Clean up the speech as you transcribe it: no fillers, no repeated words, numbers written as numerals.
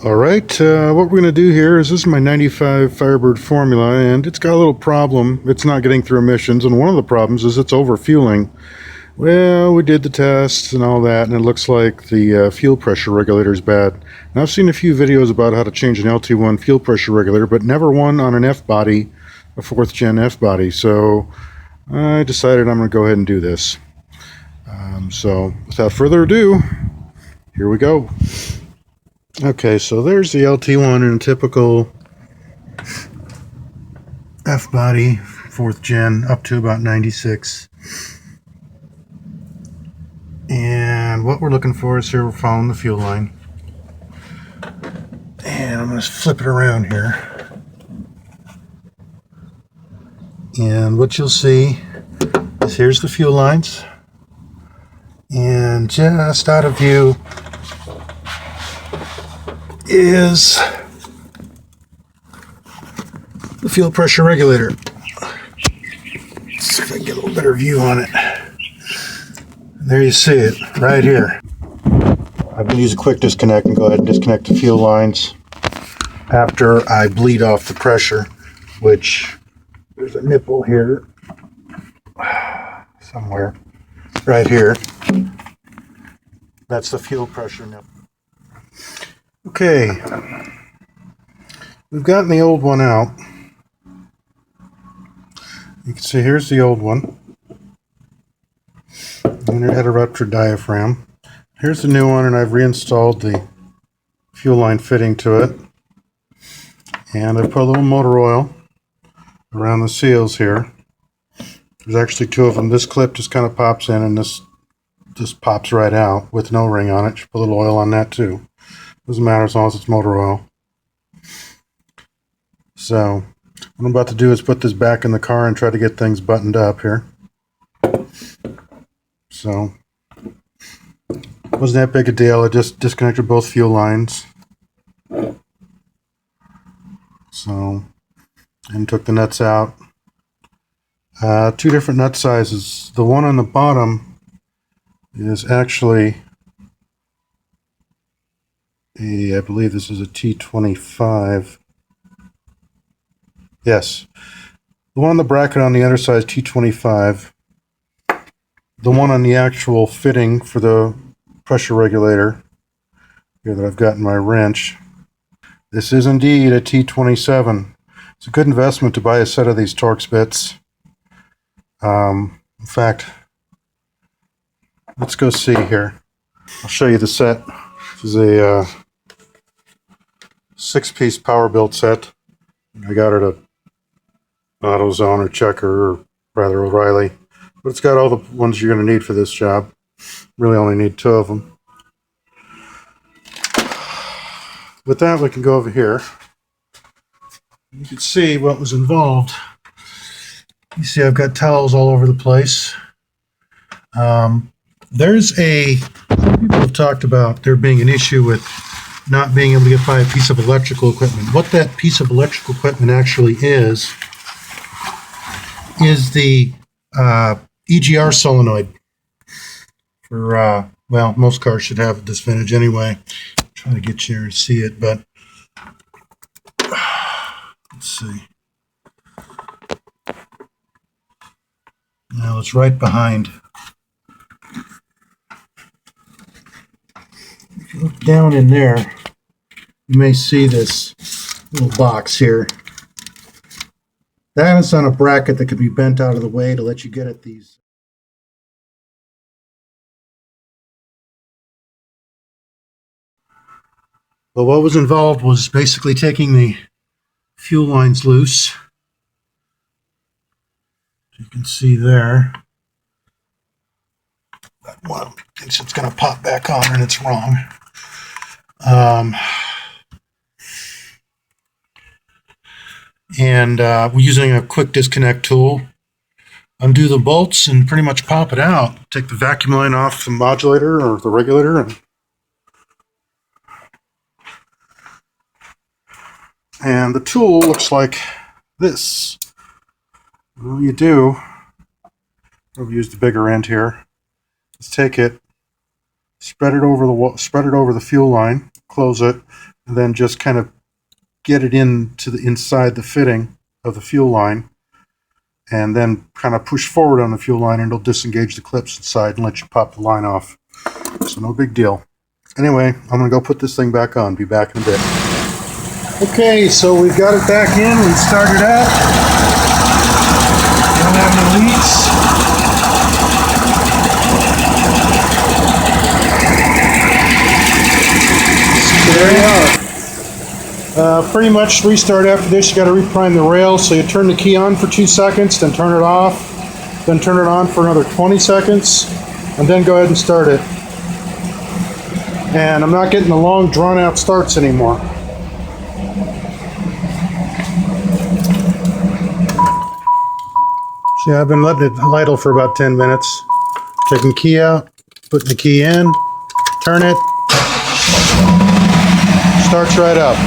Alright, what we're going to do here is this is my 95 Firebird formula, and it's got a little problem. It's not getting through emissions, and one of the problems is it's overfueling. Well, we did the tests and all that, and it looks like the fuel pressure regulator is bad. And I've seen a few videos about how to change an LT1 fuel pressure regulator, but never one on an F-body, a 4th gen F-body, so I decided I'm going to go ahead and do this. So, without further ado, here we go. Okay, so there's the LT1 in a typical F-body, 4th gen, up to about 96. And what we're looking for is here we're following the fuel line. And I'm going to flip it around here. And what you'll see is here's the fuel lines. And just out of view is the fuel pressure regulator. Let's see if I can get a little better view on it. There you see it, right here. I'm going to use a quick disconnect and go ahead and disconnect the fuel lines after I bleed off the pressure, which there's a nipple here, somewhere, right here. That's the fuel pressure nipple. Okay, we've gotten the old one out. You can see here's the old one. And it had a ruptured diaphragm. Here's the new one, and I've reinstalled the fuel line fitting to it. And I've put a little motor oil around the seals here. There's actually two of them. This clip just kind of pops in, and this just pops right out with no ring on it. You put a little oil on that too. Doesn't matter as long as it's motor oil. So what I'm about to do is put this back in the car and try to get things buttoned up here. So wasn't that big a deal. I just disconnected both fuel lines. So, and took the nuts out. Two different nut sizes. The one on the bottom is actually I believe this is a T25. Yes. The one on the bracket on the underside is T25. The one on the actual fitting for the pressure regulator here that I've got in my wrench, this is indeed a T27. It's a good investment to buy a set of these Torx bits. In fact, let's go see here. I'll show you the set. This is a 6-piece power build set. I got it at AutoZone or Checker, or rather O'Reilly. But it's got all the ones you're going to need for this job. Really only need 2 of them. With that, we can go over here. You can see what was involved. You see I've got towels all over the place. There's some people have talked about there being an issue with not being able to get by a piece of electrical equipment. What that piece of electrical equipment actually is the EGR solenoid. For, well, most cars should have this vintage anyway. I'm trying to get you here to see it, but let's see. Now it's right behind. If you look down in there, you may see this little box here. That is on a bracket that can be bent out of the way to let you get at these. But what was involved was basically taking the fuel lines loose. You can see there. That one thinks it's going to pop back on, and it's wrong. We're using a quick disconnect tool. Undo the bolts and pretty much pop it out. Take the vacuum line off the modulator or the regulator, and the tool looks like this. All you do, we'll use the bigger end here, is take it, spread it over the fuel line, close it, and then just kind of get it into the inside the fitting of the fuel line, and then kind of push forward on the fuel line, and it'll disengage the clips inside and let you pop the line off. So no big deal. Anyway, I'm going to go put this thing back on. Be back in a bit. Okay, so we've got it back in. We started up. Don't have any leaks. There you are. Pretty much restart after this. You got to reprime the rail. So you turn the key on for 2 seconds, then turn it off, then turn it on for another 20 seconds, and then go ahead and start it. And I'm not getting the long drawn out starts anymore. See, I've been letting it idle for about 10 minutes. Taking key out, putting the key in, turn it, starts right up.